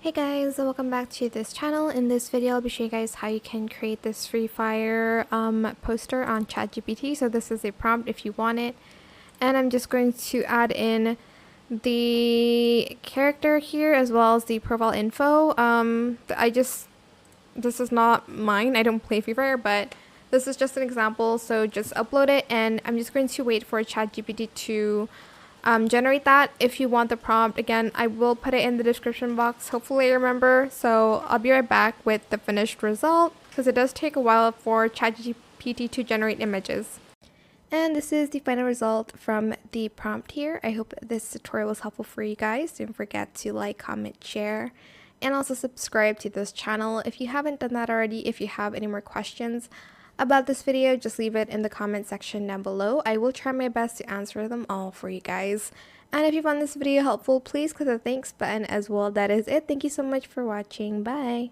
Hey guys, welcome back to this channel. In this video, I'll be showing you guys how you can create this Free Fire poster on ChatGPT. So this is a prompt if you want it. And I'm just going to add in the character here as well as the profile info. This is not mine. I don't play Free Fire, but this is just an example. So just upload it and I'm just going to wait for ChatGPT to generate that. If you want the prompt, again, I will put it in the description box. Hopefully I remember. So I'll be right back with the finished result because it does take a while for ChatGPT to generate images. And this is the final result from the prompt here. I hope this tutorial was helpful for you guys. Don't forget to like, comment, share, and also subscribe to this channel if you haven't done that already. If you have any more questions about this video, just leave it in the comment section down below. I will try my best to answer them all for you guys. And if you found this video helpful, please click the thanks button as well. That is it. Thank you so much for watching. Bye.